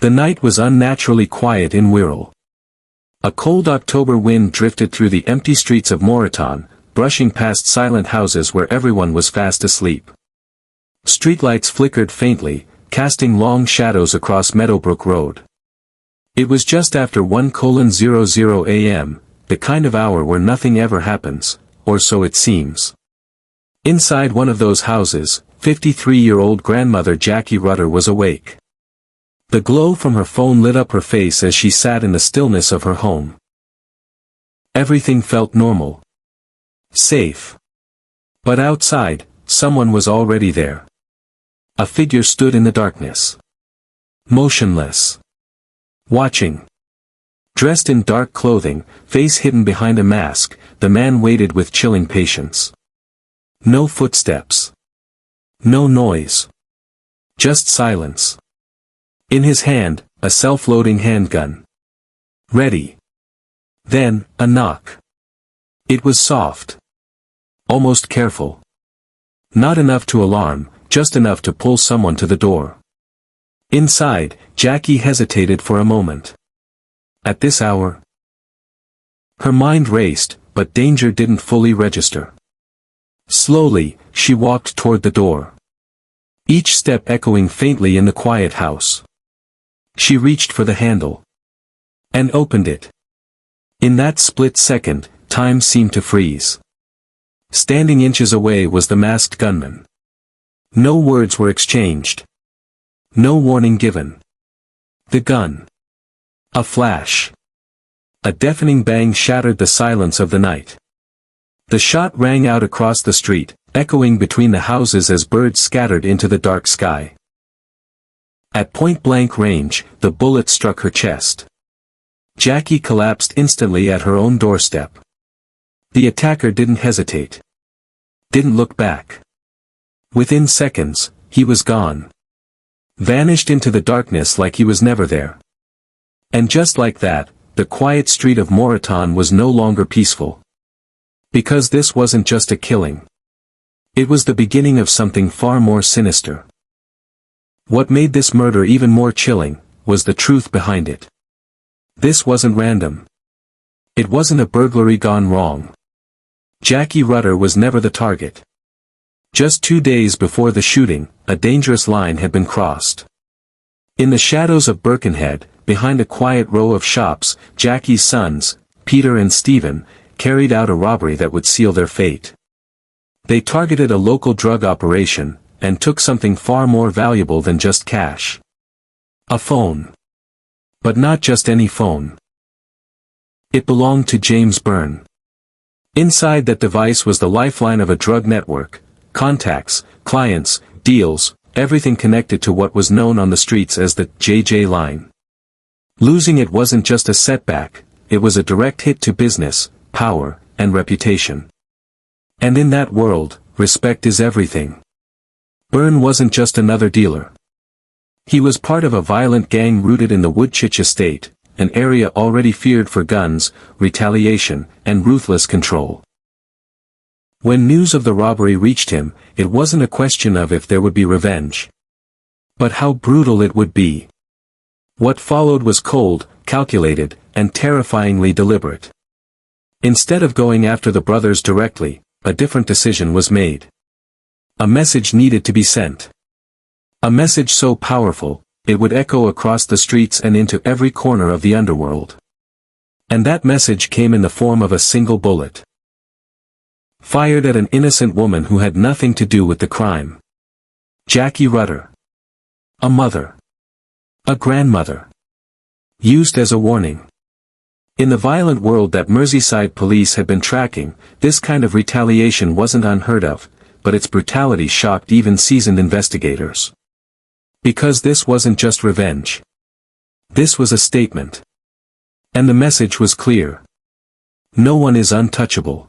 The night was unnaturally quiet in Wirral. A cold October wind drifted through the empty streets of Moreton, brushing past silent houses where everyone was fast asleep. Streetlights flickered faintly, casting long shadows across Meadowbrook Road. It was just after 1:00 a.m., the kind of hour where nothing ever happens, or so it seems. Inside one of those houses, 53-year-old grandmother Jackie Rutter was awake. The glow from her phone lit up her face as she sat in the stillness of her home. Everything felt normal. Safe. But outside, someone was already there. A figure stood in the darkness. Motionless. Watching. Dressed in dark clothing, face hidden behind a mask, the man waited with chilling patience. No footsteps. No noise. Just silence. In his hand, a self-loading handgun. Ready. Then, a knock. It was soft. Almost careful. Not enough to alarm, just enough to pull someone to the door. Inside, Jackie hesitated for a moment. At this hour? Her mind raced, but danger didn't fully register. Slowly, she walked toward the door. Each step echoing faintly in the quiet house. She reached for the handle. And opened it. In that split second, time seemed to freeze. Standing inches away was the masked gunman. No words were exchanged. No warning given. The gun. A flash. A deafening bang shattered the silence of the night. The shot rang out across the street, echoing between the houses as birds scattered into the dark sky. At point-blank range, the bullet struck her chest. Jackie collapsed instantly at her own doorstep. The attacker didn't hesitate. Didn't look back. Within seconds, he was gone. Vanished into the darkness like he was never there. And just like that, the quiet street of Moreton was no longer peaceful. Because this wasn't just a killing. It was the beginning of something far more sinister. What made this murder even more chilling, was the truth behind it. This wasn't random. It wasn't a burglary gone wrong. Jackie Rutter was never the target. Just 2 days before the shooting, a dangerous line had been crossed. In the shadows of Birkenhead, behind a quiet row of shops, Jackie's sons, Peter and Stephen, carried out a robbery that would seal their fate. They targeted a local drug operation, and took something far more valuable than just cash. A phone. But not just any phone. It belonged to James Byrne. Inside that device was the lifeline of a drug network, contacts, clients, deals, everything connected to what was known on the streets as the JJ line. Losing it wasn't just a setback, it was a direct hit to business, power, and reputation. And in that world, respect is everything. Byrne wasn't just another dealer. He was part of a violent gang rooted in the Woodchitch estate, an area already feared for guns, retaliation, and ruthless control. When news of the robbery reached him, it wasn't a question of if there would be revenge. But how brutal it would be. What followed was cold, calculated, and terrifyingly deliberate. Instead of going after the brothers directly, a different decision was made. A message needed to be sent. A message so powerful, it would echo across the streets and into every corner of the underworld. And that message came in the form of a single bullet. Fired at an innocent woman who had nothing to do with the crime. Jackie Rutter. A mother. A grandmother. Used as a warning. In the violent world that Merseyside police had been tracking, this kind of retaliation wasn't unheard of, but its brutality shocked even seasoned investigators. Because this wasn't just revenge. This was a statement. And the message was clear. No one is untouchable.